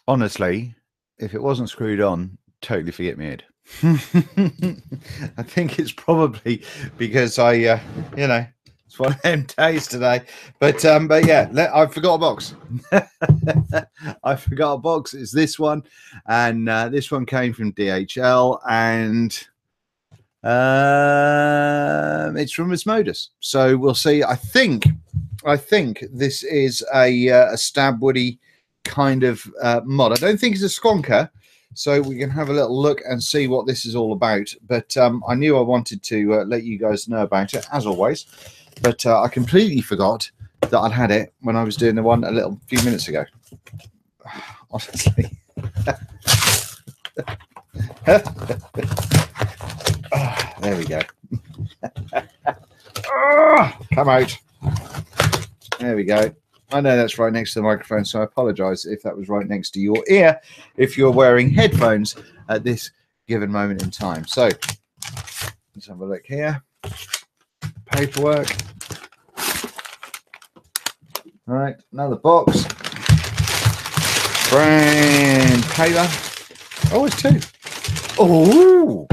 Honestly, if it wasn't screwed on, totally forget me head. I think it's probably because I, you know, it's one of them days today. But yeah, I forgot a box. I forgot a box. It's this one, and this one came from DHL, and it's from Asmodus. So we'll see. I think this is a stab woody kind of mod. I don't think it's a squonker, so we can have a little look and see what this is all about. But I knew I wanted to let you guys know about it, as always. But I completely forgot that I'd had it when I was doing the one a few minutes ago. Honestly. Oh, there we go. Oh, come out. There we go. I know that's right next to the microphone, so I apologize if that was right next to your ear if you're wearing headphones at this given moment in time. So let's have a look here. Paperwork. All right, another box. Brand paper. Oh, it's two. Oh,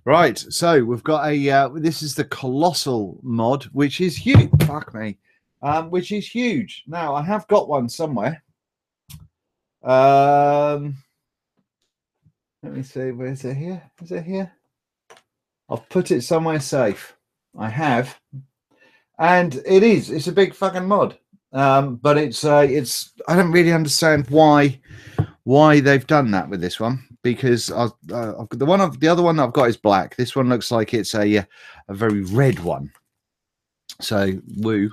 right, so we've got a this is the Colossal mod, which is huge. Fuck me. Which is huge. Now I have got one somewhere. Let me see, where is it here? Is it here? I've put it somewhere safe. I have. And it's a big fucking mod. But it's I don't really understand why they've done that with this one, because I've got the other one I've got is black. This one looks like it's a very red one. So woo.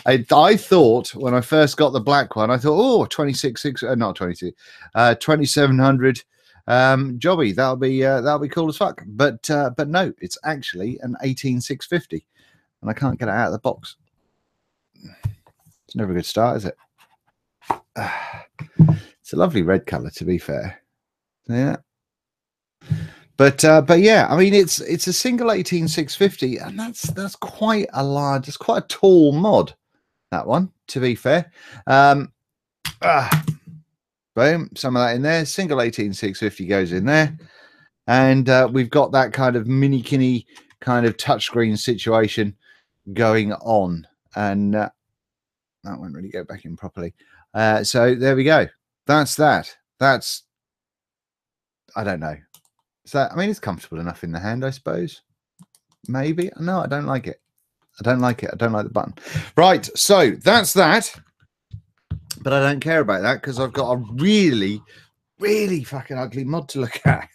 I thought when I first got the black one, I thought, oh, 2700 jobby, that'll be cool as fuck. But no, it's actually an 18650, and I can't get it out of the box. It's never a good start, is it? It's a lovely red color, to be fair. Yeah. But yeah, I mean, it's a single 18650, and that's quite a large, it's quite a tall mod, that one, to be fair. Boom, some of that in there. Single 18650 goes in there, and we've got that kind of mini-kinny kind of touchscreen situation going on, and that won't really go back in properly. So there we go. That's that. That's, I don't know. So, I mean, it's comfortable enough in the hand, I suppose. Maybe. No, I don't like it. I don't like it. I don't like the button. Right, so that's that. But I don't care about that because I've got a really, really fucking ugly mod to look at.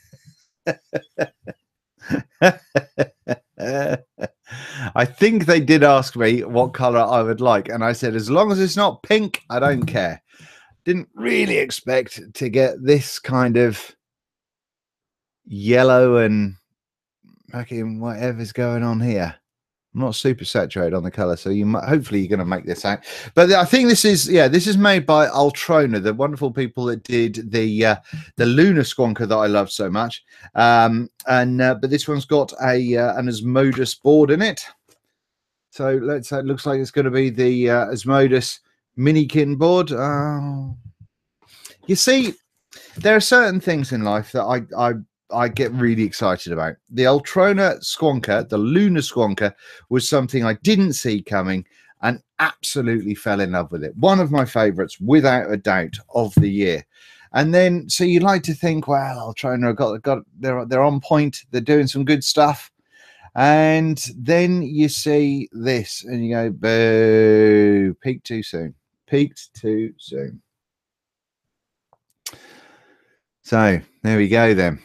I think they did ask me what color I would like, and I said, as long as it's not pink, I don't care. Didn't really expect to get this kind of yellow and fucking whatever's going on here. I'm not super saturated on the color, so hopefully you're going to make this out. But I think this is made by Ultrona, the wonderful people that did the Lunar Squonker that I love so much. But this one's got an Asmodus board in it. So it looks like it's going to be the Asmodus Minikin board. You see, there are certain things in life that I get really excited about. The Ultrona Squonker, the Lunar Squonker, was something I didn't see coming and absolutely fell in love with it. One of my favorites, without a doubt, of the year. And then, so you like to think, well, Ultrona they're on point, they're doing some good stuff. And then you see this and you go, boo, peaked too soon. Peaked too soon. So there we go then.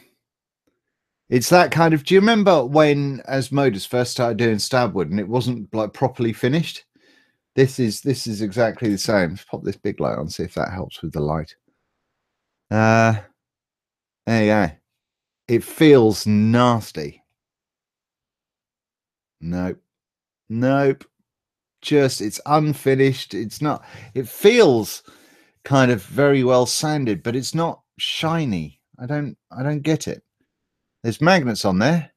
It's that kind of, do you remember when Asmodus first started doing Stabwood and it wasn't like properly finished? This is exactly the same. Let's pop this big light on, see if that helps with the light. There you go. It feels nasty. Nope. Just, it's unfinished. It's not, it feels kind of very well sanded, but it's not shiny. I don't get it. There's magnets on there.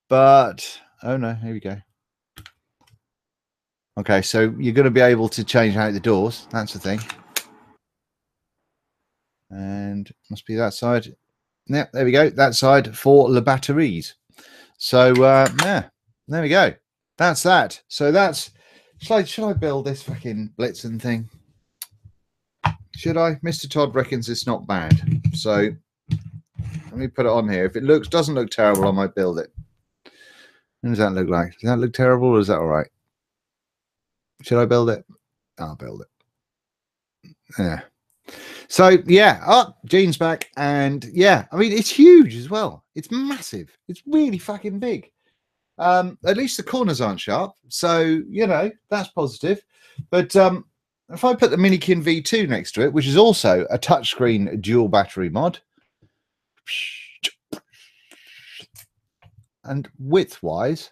But oh no, here we go. Okay, so you're going to be able to change out the doors. That's the thing. And must be that side. Yep, there we go. That side for the batteries. So yeah, there we go. That's that. So that's should I build this fucking Blitzen thing? Should I? Mr. Todd reckons it's not bad. So let me put it on here. If it doesn't look terrible, I might build it. What does that look like? Does that look terrible or is that all right? Should I build it? I'll build it. Yeah. So yeah, Gene's back, and yeah, I mean it's huge as well. It's massive. It's really fucking big. At least the corners aren't sharp, so you know that's positive. But if I put the Minikin V2 next to it, which is also a touchscreen dual battery mod, and width-wise,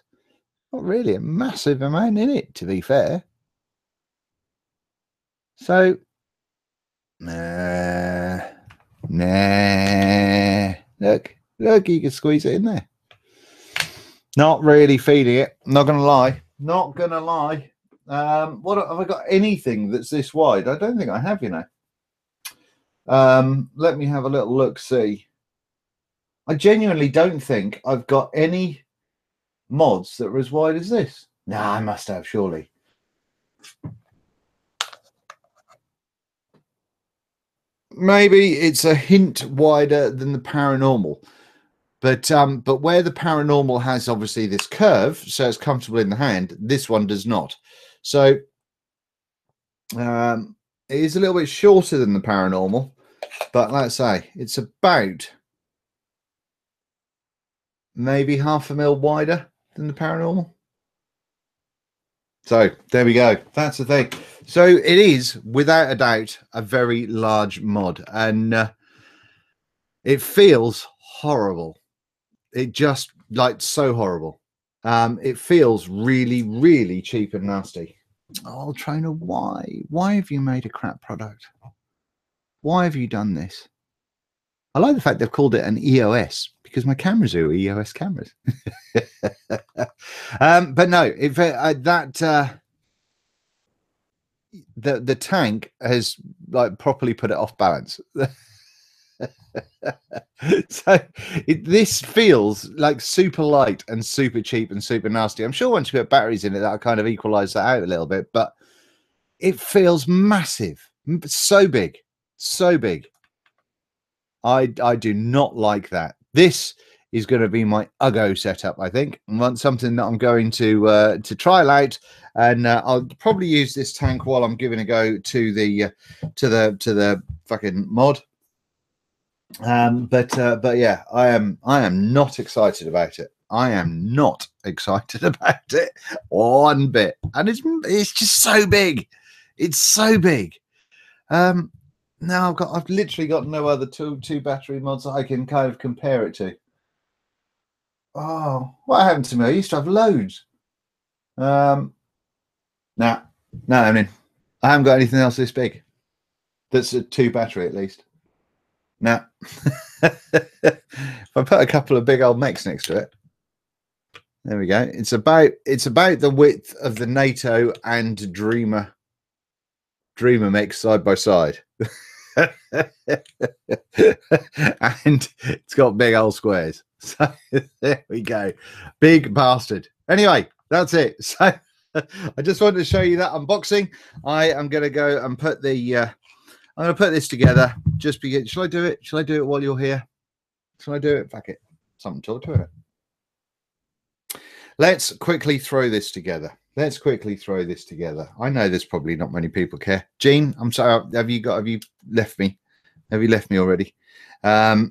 not really a massive amount in it, to be fair. So, nah. Look, you can squeeze it in there. Not really feeling it. Not gonna lie. Not gonna lie. What have I got? Anything that's this wide? I don't think I have. You know. Let me have a little look. See. I genuinely don't think I've got any mods that are as wide as this. Nah, I must have, surely. Maybe it's a hint wider than the paranormal. But where the paranormal has obviously this curve, so it's comfortable in the hand, this one does not. So it is a little bit shorter than the paranormal, but let's say it's about maybe 0.5 mil wider than the paranormal. So there we go. That's the thing. So it is without a doubt a very large mod, and it feels horrible. It just like so horrible. It feels really, really cheap and nasty. Oh, Trainer, why? Why have you made a crap product? Why have you done this? I like the fact they've called it an EOS because my cameras are EOS cameras. But no, if the tank has like properly put it off balance. So this feels like super light and super cheap and super nasty. I'm sure once you put batteries in it, that'll kind of equalize that out a little bit, but it feels massive, so big, so big. I do not like that. This is going to be my Uggo setup, I think. I want something that I'm going to trial out, and I'll probably use this tank while I'm giving a go to the fucking mod. But yeah, I am not excited about it. I am not excited about it one bit, and it's just so big. It's so big. Now I've literally got no other two battery mods that I can kind of compare it to. Oh, what happened to me? I used to have loads. No, I mean, I haven't got anything else this big. That's a 2 battery at least. Now, if I put a couple of big old mechs next to it, there we go. It's about the width of the NATO and Dreamer mech side by side. And it's got big old squares. So there we go. Big bastard. Anyway, that's it. So I just wanted to show you that unboxing. I am going to go and put the I'm going to put this together. Just begin. Shall I do it? Shall I do it while you're here? Shall I do it? Fuck it. Something to talk to it. Let's quickly throw this together. Let's quickly throw this together. I know there's probably not many people care. Gene, I'm sorry. Have you left me? Have you left me already? I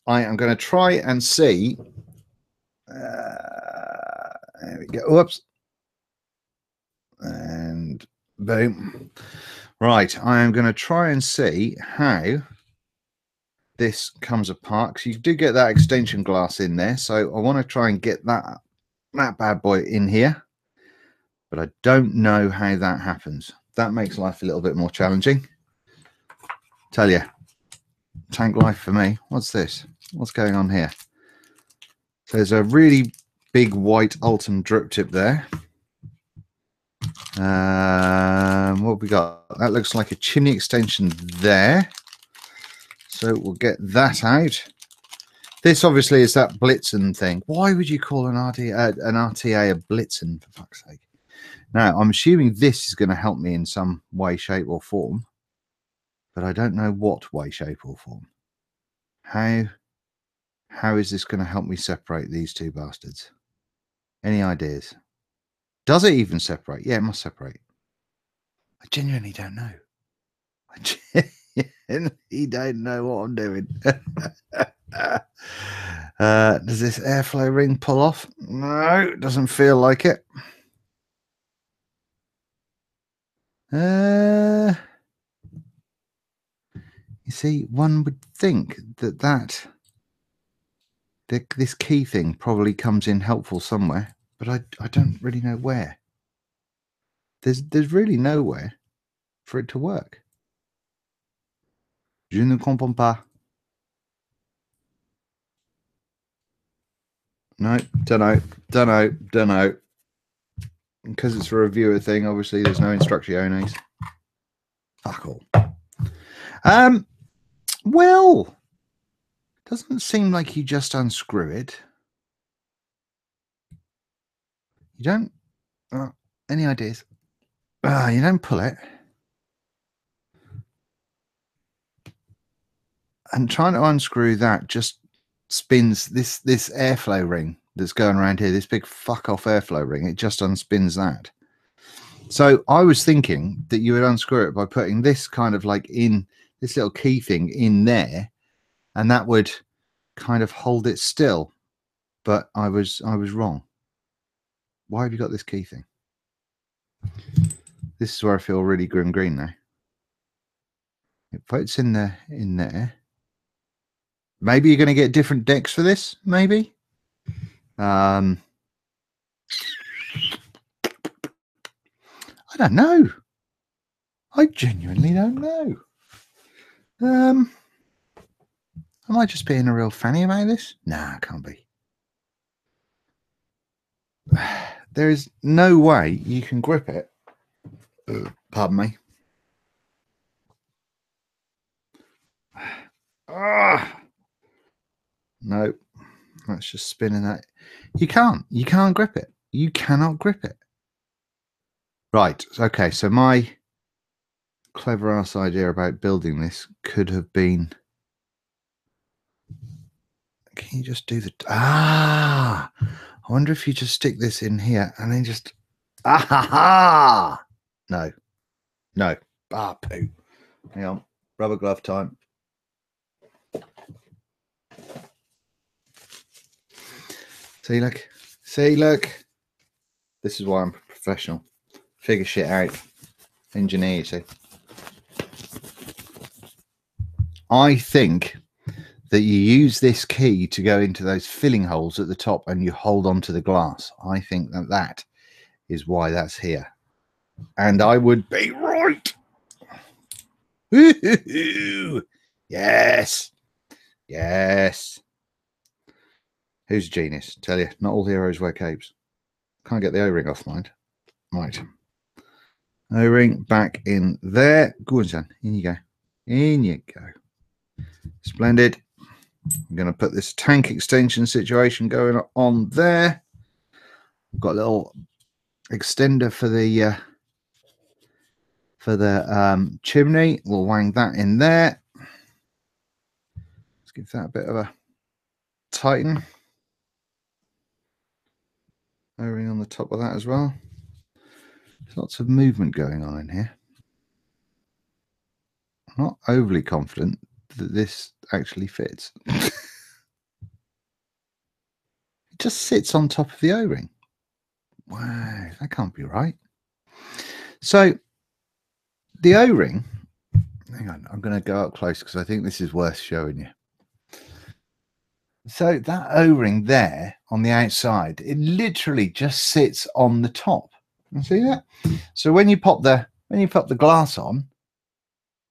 am going to try and see. There we go. Whoops. And boom. Right. I am going to try and see how this comes apart, because you do get that extension glass in there. So I want to try and get that bad boy in here. But I don't know how that happens. That makes life a little bit more challenging. Tell you, tank life for me. What's this? What's going on here? So there's a really big white Ultim drip tip there. What have we got? That looks like a chimney extension there. So we'll get that out. This obviously is that Blitzen thing. Why would you call an RTA a Blitzen, for fuck's sake? Now, I'm assuming this is going to help me in some way, shape, or form. But I don't know what way, shape, or form. How is this going to help me separate these two bastards? Any ideas? Does it even separate? Yeah, it must separate. I genuinely don't know. I genuinely don't know what I'm doing. Does this airflow ring pull off? No, it doesn't feel like it. You see, one would think that this key thing probably comes in helpful somewhere, but I don't really know where. There's really nowhere for it to work. Je ne comprends pas. No, don't know. Because it's a reviewer thing, obviously there's no instrucciones. Fuck all. Well, doesn't seem like you just unscrew it. You don't. Any ideas? You don't pull it. And trying to unscrew that just spins this airflow ring that's going around here. This big fuck off airflow ring. It just unspins that. So I was thinking that you would unscrew it by putting this kind of like in this little key thing in there, and that would kind of hold it still. But I was wrong. Why have you got this key thing? This is where I feel really green now. It puts in there. Maybe you're going to get different decks for this. Maybe. I don't know. I genuinely don't know. Am I just being a real fanny about this? Nah, I can't be. There is no way you can grip it. Pardon me. No, that's just spinning that. You can't grip it. You cannot grip it. Right. Okay. So my clever ass idea about building this could have been. Can you just do the? I wonder if you just stick this in here and then just. No. Poo. Hang on. Rubber glove time. See, look. This is why I'm a professional. Figure shit out. Engineer, you see. I think that you use this key to go into those filling holes at the top and you hold on to the glass. I think that is why that's here. And I would be right. Yes. Who's a genius? Tell you, not all heroes wear capes. Can't get the O-ring off, mind. Right. O-ring back in there. Go on, son. In you go. In you go. Splendid. I'm going to put this tank extension situation going on there. I've got a little extender for the chimney. We'll wang that in there. Let's give that a bit of a tighten. O-ring on the top of that as well. There's lots of movement going on in here. I'm not overly confident that this actually fits. It just sits on top of the O-ring. Wow, that can't be right. So the O-ring, hang on, I'm going to go up close because I think this is worth showing you. So that O-ring there on the outside, it literally just sits on the top. You see that? So when you pop the glass on,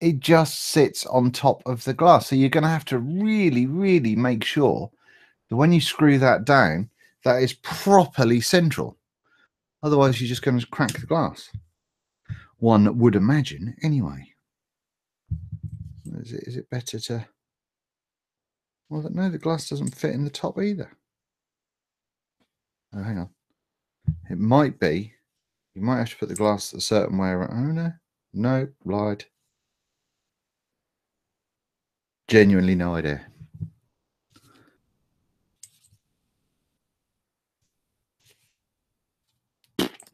it just sits on top of the glass. So you're going to have to really, really make sure that when you screw that down, that is properly central. Otherwise, you're just going to crack the glass. One would imagine, anyway. Is it better to... Well, no, the glass doesn't fit in the top either. Oh, hang on. It might be. You might have to put the glass a certain way around. Oh, no. No, lied. Genuinely no idea.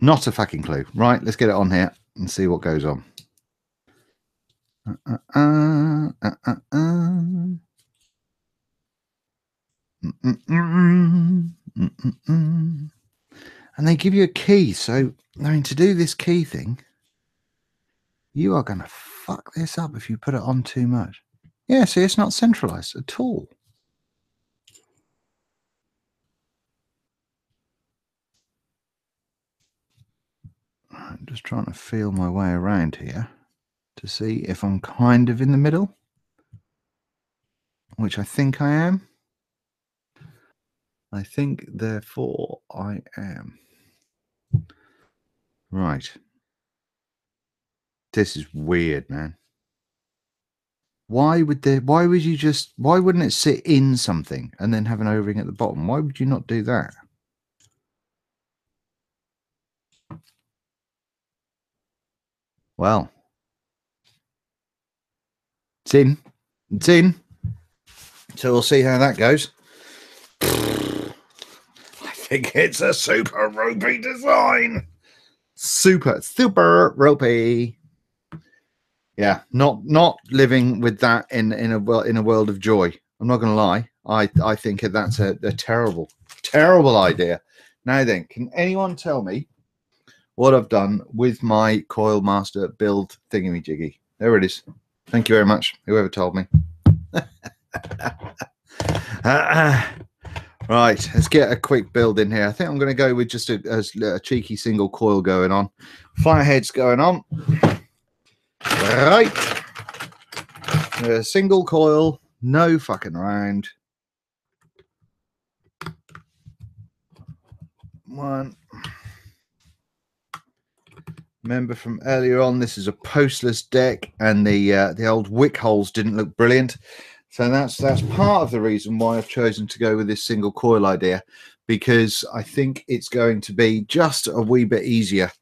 Not a fucking clue. Right, let's get it on here and see what goes on. And they give you a key. So, I mean, to do this key thing, you are going to fuck this up if you put it on too much. Yeah, see, it's not centralized at all. I'm just trying to feel my way around here to see if I'm kind of in the middle, which I think I am. I think, therefore, I am. Right. This is weird, man. Why wouldn't it sit in something and then have an O-ring at the bottom? Why would you not do that? Well, it's in. It's in. So we'll see how that goes. I think it's a super ropey design. Super ropey. Yeah, not living with that in a world of joy. I'm not going to lie. I think that's a terrible idea. Now then, can anyone tell me what I've done with my Coil Master build thingamajiggy? There it is. Thank you very much, whoever told me. Right, let's get a quick build in here. I think I'm going to go with just a cheeky single coil going on. Fireheads going on. Right. A single coil, no fucking around. One. Remember from earlier on, this is a postless deck, and the old wick holes didn't look brilliant. So that's part of the reason why I've chosen to go with this single coil idea, because I think it's going to be just a wee bit easier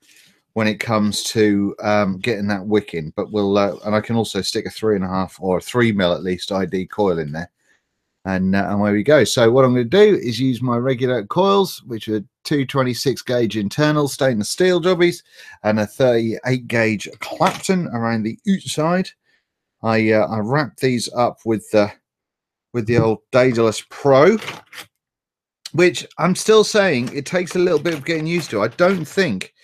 when it comes to getting that wick in. But we'll and I can also stick a 3.5 or a 3 mil at least ID coil in there, and away we go. So what I'm going to do is use my regular coils, which are 226 gauge internal stainless steel jobbies and a 38 gauge Clapton around the outside. I wrap these up with the old Daedalus Pro, which I'm still saying it takes a little bit of getting used to. I don't think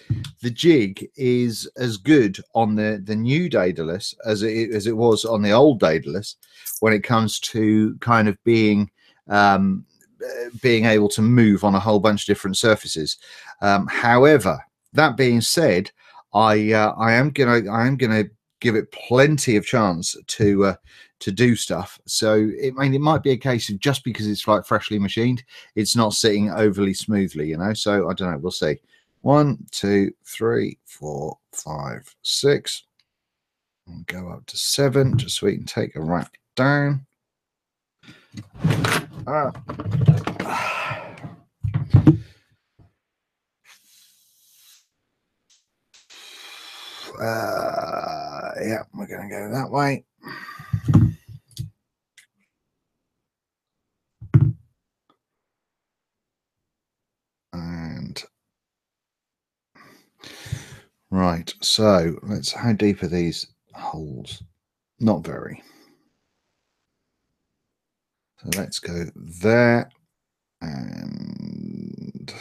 the jig is as good on the new Daedalus as it was on the old Daedalus when it comes to kind of being able to move on a whole bunch of different surfaces. However, that being said, I am gonna give it plenty of chance to do stuff. So it might be a case of just because it's like freshly machined, it's not sitting overly smoothly, you know. So I don't know. We'll see. 1, 2, 3, 4, 5, 6. I'll go up to 7 just so we can take a rack down. Yeah, we're going to go that way. And right, so how deep are these holes? Not very. So let's go there and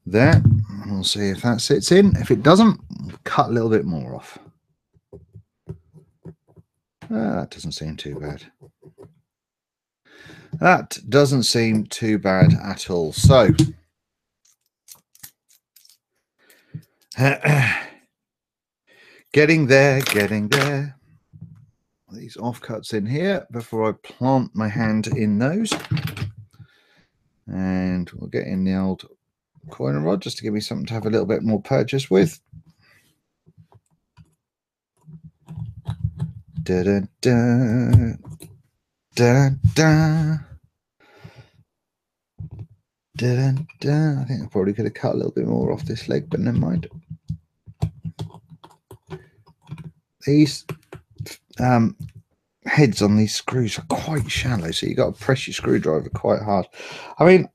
there. And we'll see if that sits in. If it doesn't, we'll cut a little bit more off. That doesn't seem too bad. That doesn't seem too bad at all. So getting there. these offcuts in here before I plant my hand in those. And we'll get in the old coin rod just to give me something to have a little bit more purchase with. Da da da da da da da. I think I probably could have cut a little bit more off this leg, but never mind. These heads on these screws are quite shallow, so you've got to press your screwdriver quite hard. I mean,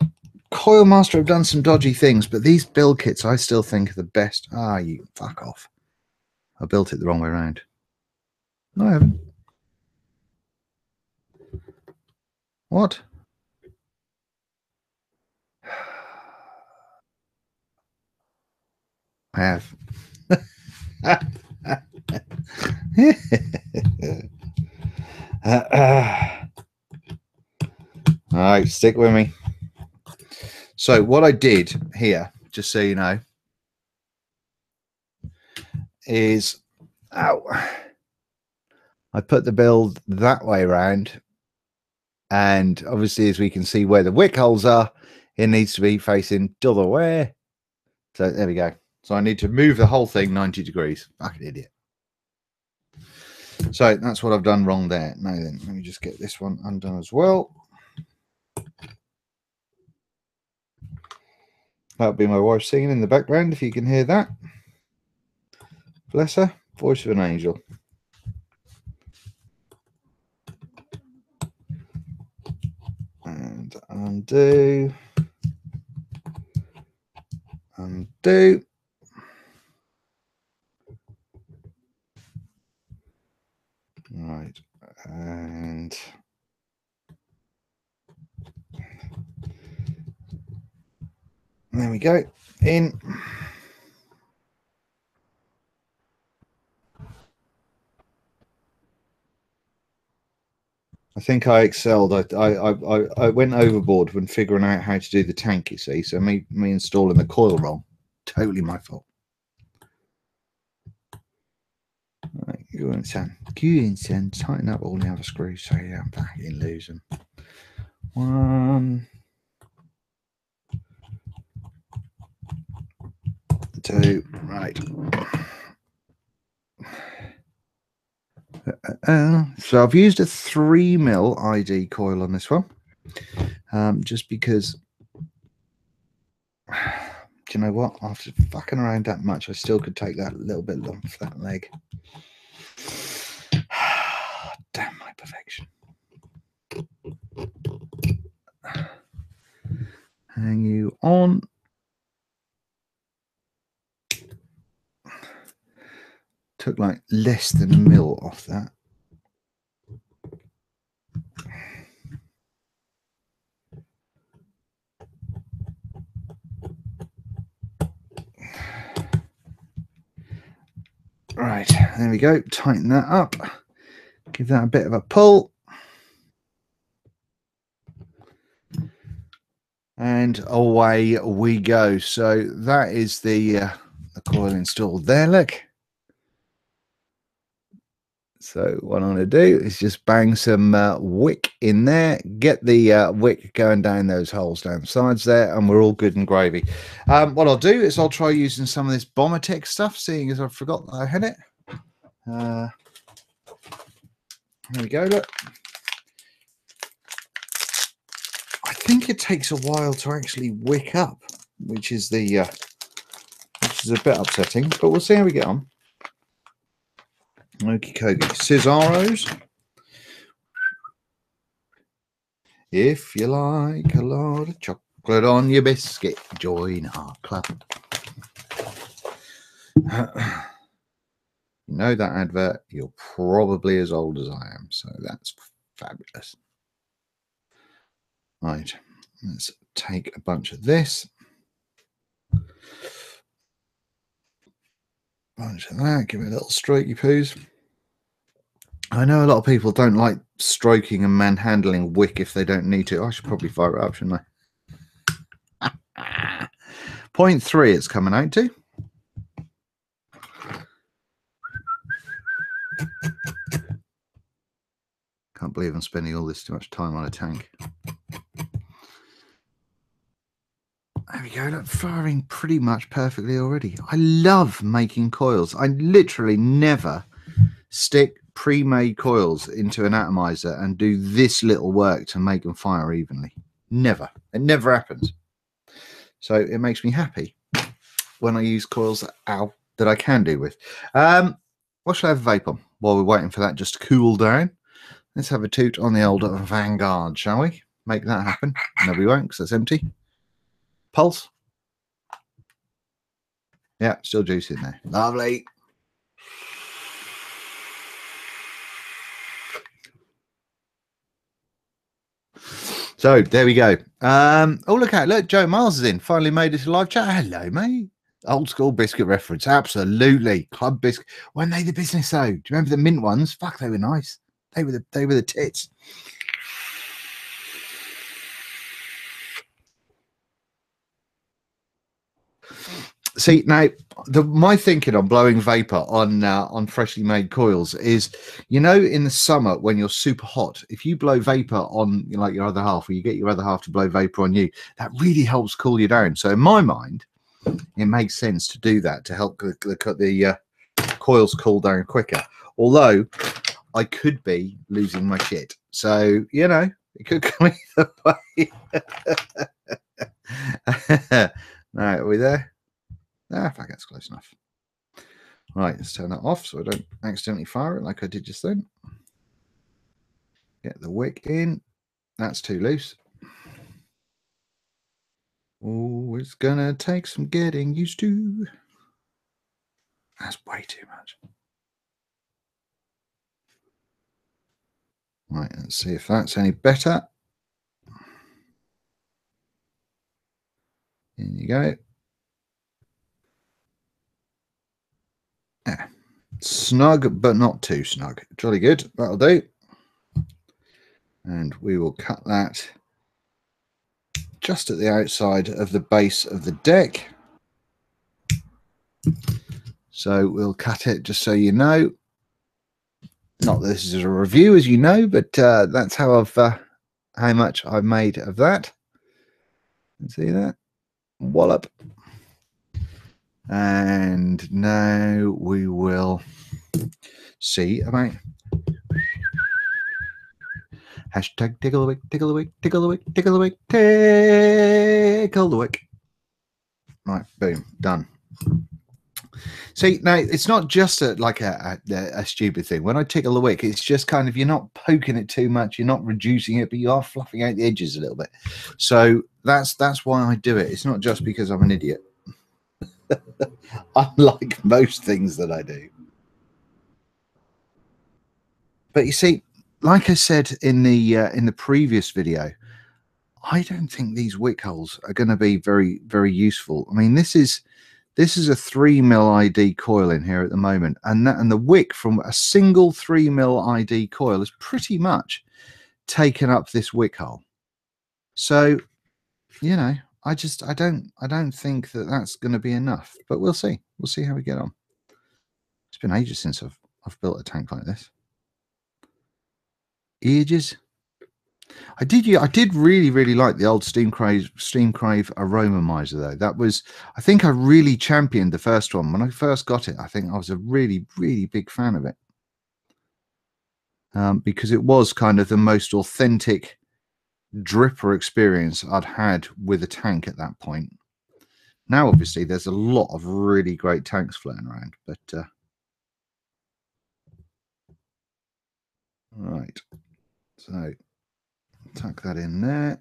Coilmaster have done some dodgy things, but these build kits I still think are the best. Ah, you fuck off. I built it the wrong way around. No, I haven't. What? I have. All right, stick with me. So what I did here, just so you know, is I put the build that way around, and obviously as we can see where the wick holes are, it needs to be facing the other way. So there we go. So I need to move the whole thing 90 degrees. Fucking idiot. So that's what I've done wrong there. Now then, let me just get this one undone as well. That'll be my wife singing in the background, if you can hear that. Bless her. Voice of an angel. And undo. Undo. Right. And there we go. In. I think I excelled. I went overboard when figuring out how to do the tank, you see. So me installing the coil wrong, totally my fault. Right, go in, son. Go in, son. Tighten up all the other screws so you don't fucking lose them. 1, 2, right. So I've used a 3mm ID coil on this one, just because, do you know what? After fucking around that much, I still could take that little bit off that leg. Damn my perfection. Hang you on. Took like less than a mil off that. Right, there we go. Tighten that up. Give that a bit of a pull. And away we go. So that is the coil installed there, look. So what I'm going to do is just bang some wick in there, get the wick going down those holes down the sides there, and we're all good and gravy. What I'll do is I'll try using some of this Boya stuff, seeing as I forgot that I had it. There we go, look. I think it takes a while to actually wick up, which is a bit upsetting, but we'll see how we get on. Okie dokie, scissoros. If you like a lot of chocolate on your biscuit, join our club. You know that advert, you're probably as old as I am, so that's fabulous. Right, let's take a bunch of this. Bunch of that, give it a little strokey poos. I know a lot of people don't like stroking and manhandling wick if they don't need to. I should probably fire it up, shouldn't I? 0.3 it's coming out to. can't believe I'm spending all this too much time on a tank. There we go, look, firing pretty much perfectly already. I love making coils. I literally never stick pre-made coils into an atomizer and do this little work to make them fire evenly. Never. It never happens. So it makes me happy when I use coils that I can do with. What shall I have a vape on while we're waiting for that just to cool down? Let's have a toot on the old Vanguard, shall we? Make that happen. No, we won't, because that's empty. Pulse. Yeah, still juice in there. Lovely. So there we go. Oh, look out. Look, Joe Miles is in. Finally made it to live chat. Hello, mate. Old school biscuit reference. Absolutely. Club biscuit. Weren't they the business, though? Do you remember the mint ones? Fuck, they were nice. They were the tits. See, now my thinking on blowing vapor on freshly made coils is, you know, in the summer when you're super hot, if you blow vapor on, you know, like your other half, or you get your other half to blow vapor on you, that really helps cool you down. So in my mind, it makes sense to do that to help the coils cool down quicker. Although I could be losing my shit, so you know it could come either way. Right, are we there? Ah, fuck, that's close enough. Right, let's turn that off so I don't accidentally fire it like I did just then. Get the wick in. That's too loose. Oh, it's gonna take some getting used to. That's way too much. Right, let's see if that's any better. In you go. Yeah. Snug, but not too snug. Jolly good. That'll do. And we will cut that just at the outside of the base of the deck. So we'll cut it just so you know. Not that this is a review, as you know, but that's how much I've made of that. See that? Wallop. And now we will see about hashtag tickle the wick, tickle the wick, tickle the wick, tickle the wick, tickle the wick. Right, boom, done. See, now it's not just like a stupid thing. When I tickle the wick, it's just kind of, you're not poking it too much, you're not reducing it, but you are fluffing out the edges a little bit. So that's why I do it. It's not just because I'm an idiot. Unlike most things that I do. But you see, like I said in the previous video, I don't think these wick holes are going to be very, very useful. I mean, this is a 3mm ID coil in here at the moment, and the wick from a single 3mm ID coil is pretty much taken up this wick hole. So, you know, I don't think that that's going to be enough, but we'll see. We'll see how we get on. It's been ages since I've built a tank like this. Ages. I did really like the old Steam Crave Aromomizer though. That was, I think I really championed the first one when I first got it. I think I was a really big fan of it, because it was kind of the most authentic dripper experience I'd had with a tank at that point. Now obviously there's a lot of really great tanks floating around, but right, so tuck that in there,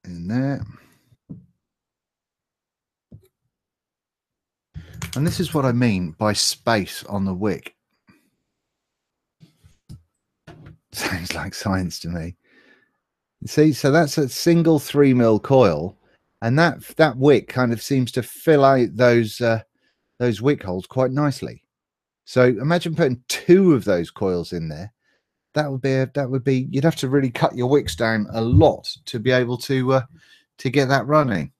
and this is what I mean by space on the wick. Sounds like science to me. See, so that's a single 3mm coil, and that wick kind of seems to fill out those wick holes quite nicely. So imagine putting 2 of those coils in there. That would be you'd have to really cut your wicks down a lot to be able to get that running,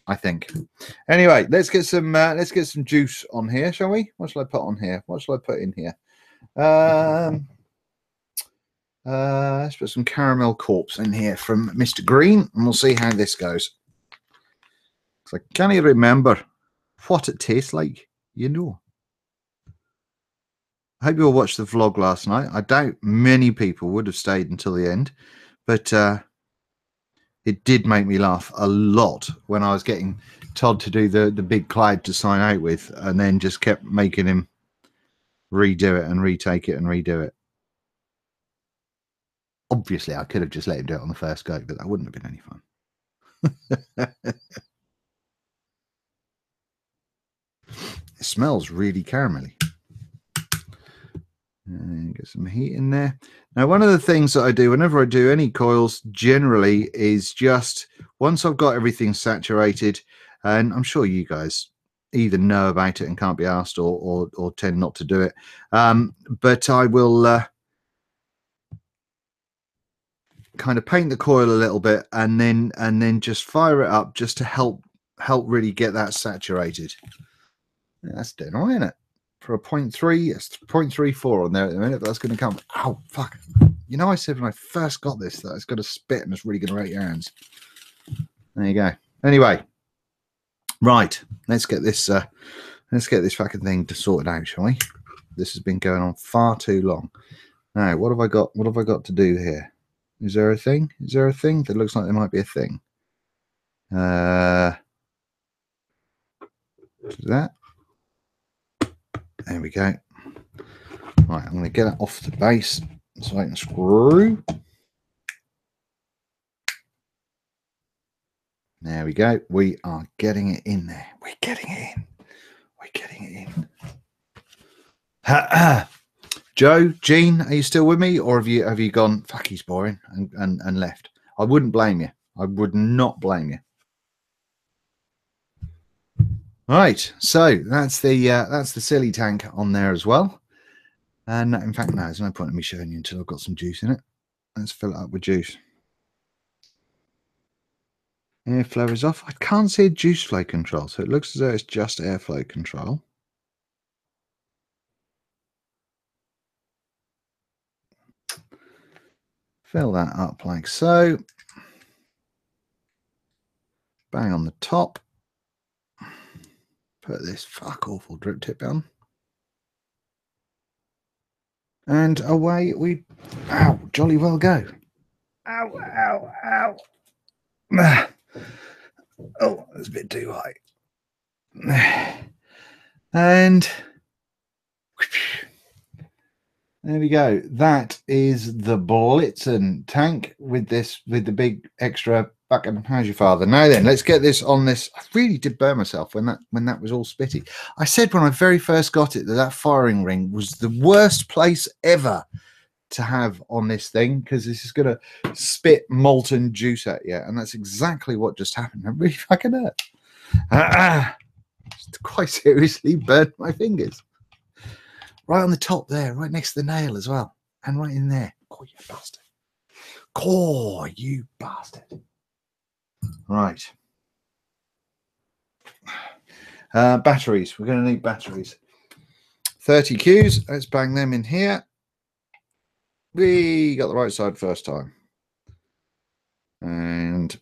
I think. Anyway, let's get some juice on here, shall we? What shall I put on here? What shall I put in here? Let's put some caramel corpse in here from Mr. Green, and we'll see how this goes. So I can't even remember what it tastes like, you know. I hope you all watched the vlog last night. I doubt many people would have stayed until the end, but it did make me laugh a lot when I was getting Todd to do the big cloud to sign out with, and then just kept making him redo it and retake it and redo it. Obviously, I could have just let him do it on the first go, but that wouldn't have been any fun. It smells really caramelly. And get some heat in there. Now, one of the things that I do whenever I do any coils generally is just once I've got everything saturated, and I'm sure you guys either know about it and can't be asked or tend not to do it, but I will kind of paint the coil a little bit and then just fire it up just to help really get that saturated. Yeah, that's doing all right, isn't it? For a 0.3, it's 0.34 on there at the minute. That's going to come. Ow, fuck! You know, I said when I first got this that it's going to spit and it's really going to hurt your hands. There you go. Anyway, right. Let's get this fucking thing sorted out, shall we? This has been going on far too long. Now, what have I got? What have I got to do here? Is there a thing? Is there a thing? That looks like there might be a thing. That. There we go. Right, I'm going to get it off the base so I can screw. There we go. We are getting it in there. We're getting it in. We're getting it in. Joe, Jean, are you still with me, or have you gone? Fuck, he's boring and left. I wouldn't blame you. I would not blame you. Right, so that's the silly tank on there as well. And in fact, no, there's no point in me showing you until I've got some juice in it. Let's fill it up with juice. Airflow is off. I can't see a juice flow control, so it looks as though it's just airflow control. Fill that up like so. Bang on the top. Put this fuck awful drip tip on. And away we, ow, jolly well go. Ow, ow, ow. Oh, that's a bit too high. And there we go. That is the Blitzen tank with the big extra fucking. How's your father? Now then, let's get this on this. I really did burn myself when that was all spitty. I said when I very first got it that firing ring was the worst place ever to have on this thing, because this is going to spit molten juice at you, and that's exactly what just happened. It really fucking hurt. Quite seriously burnt my fingers. Right on the top there, right next to the nail as well. And right in there. Oh, you bastard. Oh, you bastard. Right. Batteries. We're going to need batteries. 30 Qs. Let's bang them in here. We got the right side first time. And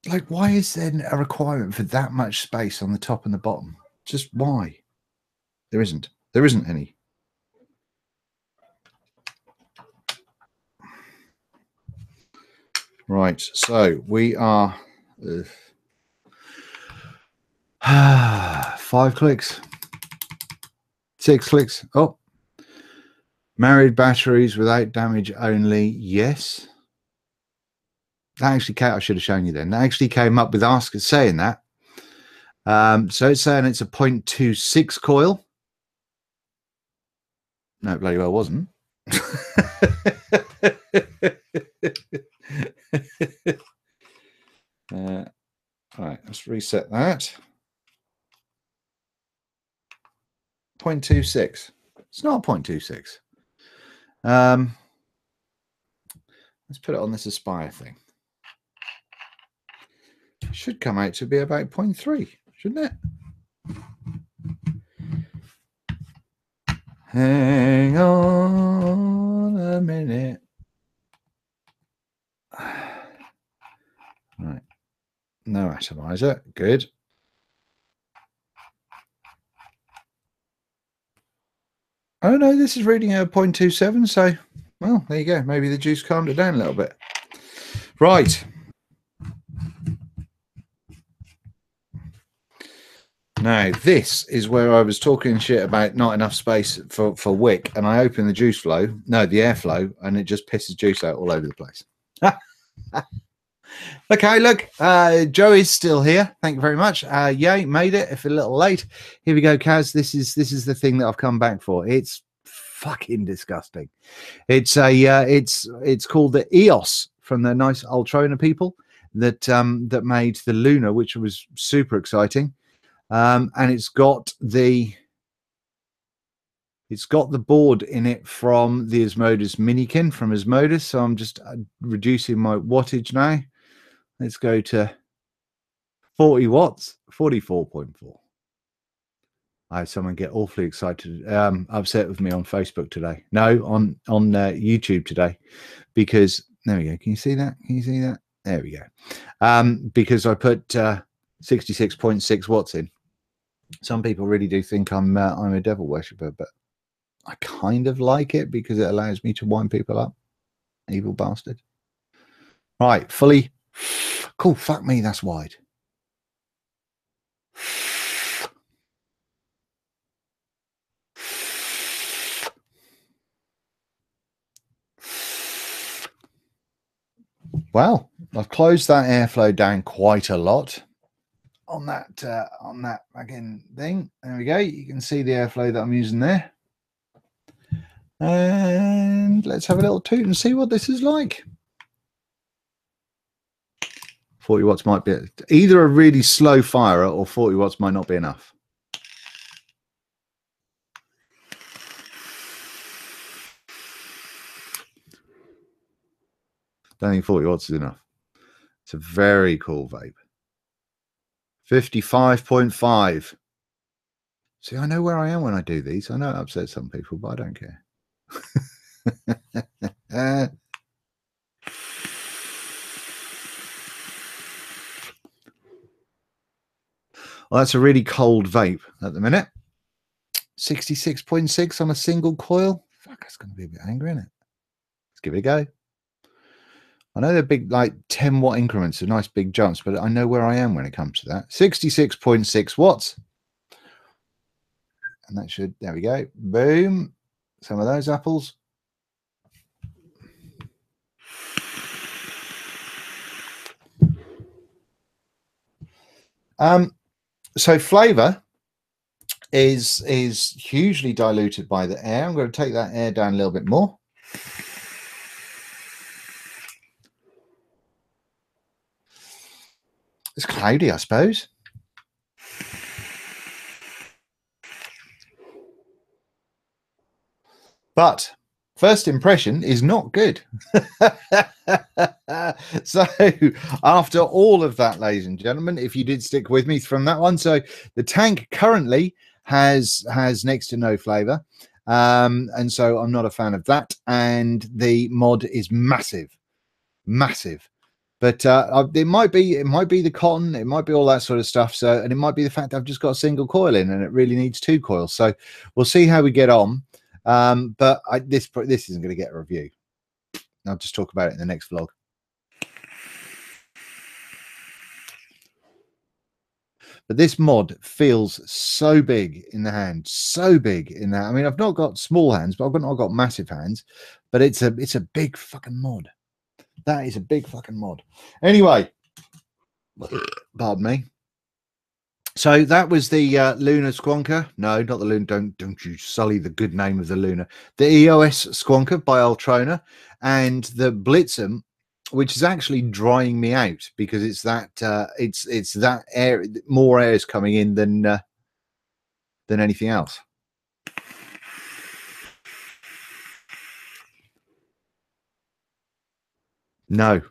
like, why is there a requirement for that much space on the top and the bottom? Just why? There isn't. There isn't any. Right. So we are 5 clicks. 6 clicks. Oh. Married batteries without damage only. Yes. That actually came, I should have shown you then. That actually came up with saying that. So it's saying it's a 0.26 coil. No, it bloody well wasn't. Right, let's reset that. 0.26. It's not 0.26. Let's put it on this Aspire thing. It should come out to be about 0.3, shouldn't it? Hang on a minute. Right. No atomizer. Good. Oh, no, this is reading a 0.27. So, well, there you go. Maybe the juice calmed it down a little bit. Right. Now, this is where I was talking shit about not enough space for wick, and I open the juice flow, no, the airflow, and it just pisses juice out all over the place. Okay, look, Joe is still here. Thank you very much. Yay, made it. If a little late, here we go, Kaz. This is the thing that I've come back for. It's fucking disgusting. It's a it's called the EOS from the nice Ultrona people that that made the Luna, which was super exciting. And it's got the board in it from the Osmodus Minikin from Osmodus. So I'm just reducing my wattage now. Let's go to 40 watts, 44.4. I had someone get awfully excited, upset with me on Facebook today. No, on YouTube today, because there we go. Can you see that? Can you see that? There we go. Because I put 66.6 watts in. Some people really do think I'm a devil worshipper, but I kind of like it because it allows me to wind people up. Evil bastard. Right, fully. Cool. Fuck me, that's wide. Well, I've closed that airflow down quite a lot on that fucking thing. There we go. You can see the airflow that I'm using there. And let's have a little toot and see what this is like. 40 watts might be either a really slow fire or 40 watts might not be enough. Don't think 40 watts is enough. It's a very cool vape. 55.5. See, I know where I am when I do these. I know it upsets some people, but I don't care. Well, that's a really cold vape at the minute. 66.6 on a single coil. Fuck, that's going to be a bit angry, isn't it? Let's give it a go. I know they're big, like 10 watt increments, are nice big jumps, but I know where I am when it comes to that. 66.6 watts. And that should, there we go. Boom. Some of those apples. So flavor is hugely diluted by the air. I'm going to take that air down a little bit more. It's cloudy, I suppose. But first impression is not good. So after all of that, ladies and gentlemen, if you did stick with me from that one, so the tank currently has next to no flavor, and so I'm not a fan of that. And the mod is massive. But it might be the cotton, it might be all that sort of stuff. So, and it might be the fact that I've just got a single coil in and it really needs two coils. So we'll see how we get on. But this isn't going to get a review. I'll just talk about it in the next vlog. But this mod feels so big in the hand, so big in that. I mean, I've not got small hands, but I've not got massive hands. But it's a big fucking mod. That is a big fucking mod. Anyway, pardon me. So that was the Luna Squonker. No, not the Luna. Don't you sully the good name of the Luna. The EOS Squonker by Ultrona, and the Blitzum, which is actually drying me out because it's that it's that air, more air is coming in than anything else. No.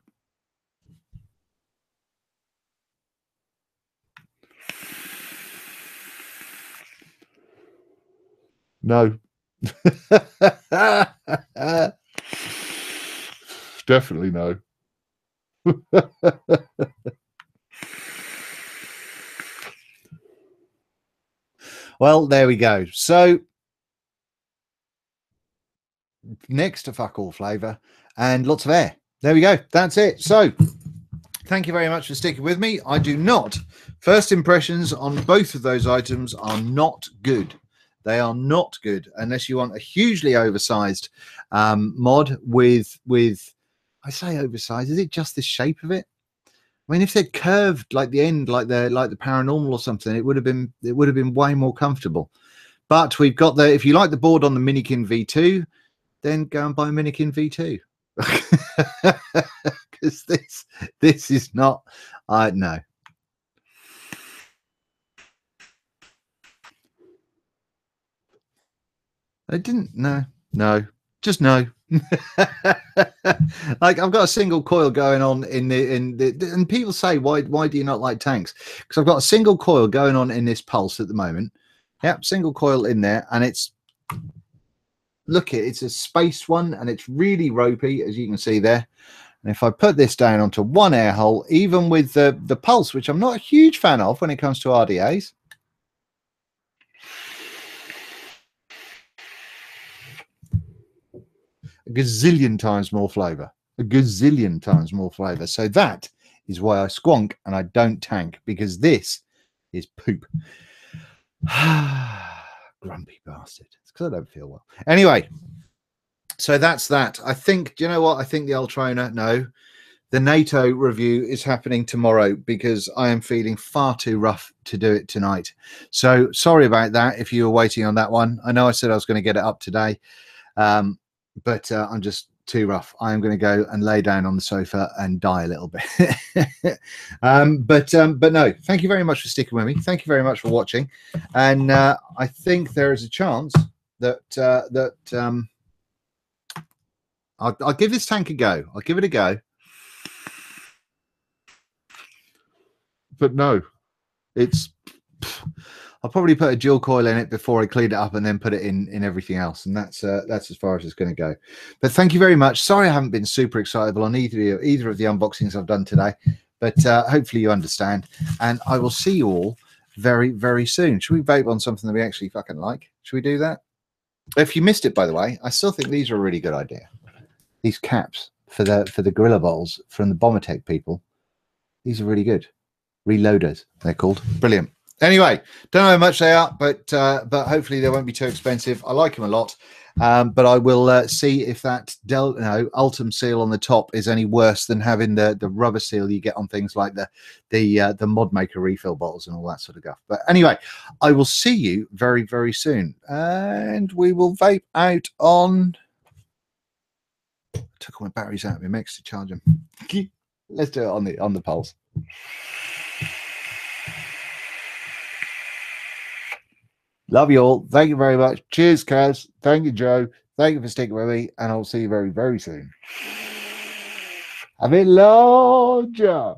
No. Definitely no. Well, there we go. So next to fuck all flavor and lots of air. There we go. That's it. So thank you very much for sticking with me. I do not. First impressions on both of those items are not good. They are not good unless you want a hugely oversized mod with I say oversized. Is it just the shape of it? I mean, if they'd curved like the end, like the paranormal or something, it would have been way more comfortable. But we've got the, if you like the board on the Minikin V2, then go and buy a Minikin V2. Because this is not, I no. I didn't, no, just no. Like I've got a single coil going on in the and people say why do you not like tanks? Because I've got a single coil going on in this pulse at the moment. Yep, single coil in there, and it's, look, it's a space one, and it's really ropey, as you can see there. And if I put this down onto one air hole, even with the pulse, which I'm not a huge fan of when it comes to RDAs, a gazillion times more flavor, a gazillion times more flavor. So that is why I squonk and I don't tank, because this is poop. Grumpy bastard. It's because I don't feel well. Anyway, so that's that. I think, do you know what? I think the Ultrona, no, the NATO review is happening tomorrow because I am feeling far too rough to do it tonight. So sorry about that if you were waiting on that one. I know I said I was going to get it up today. But I'm just too rough. I am going to go and lay down on the sofa and die a little bit. But no, thank you very much for sticking with me. Thank you very much for watching. And I think there is a chance that I'll give this tank a go. I'll give it a go. But no, it's, I'll probably put a dual coil in it before I clean it up and then put it in everything else. And that's as far as it's going to go. But thank you very much. Sorry I haven't been super excitable on either of the unboxings I've done today. But hopefully you understand. And I will see you all very, very soon. Should we vape on something that we actually fucking like? Should we do that? If you missed it, by the way, I still think these are a really good idea. These caps for the Gorilla Bowls from the Bomatech people. These are really good. Reloaders, they're called. Brilliant. Anyway, don't know how much they are, but hopefully they won't be too expensive. I like them a lot, but I will see if that Ultim seal on the top is any worse than having the rubber seal you get on things like the Mod Maker refill bottles and all that sort of stuff. But anyway, I will see you very, very soon, and we will vape out on. I took all my batteries out of my mix to charge them. Let's do it on the pulse. Love you all. Thank you very much. Cheers, Kaz. Thank you, Joe. Thank you for sticking with me, and I'll see you very, very soon. A bit larger.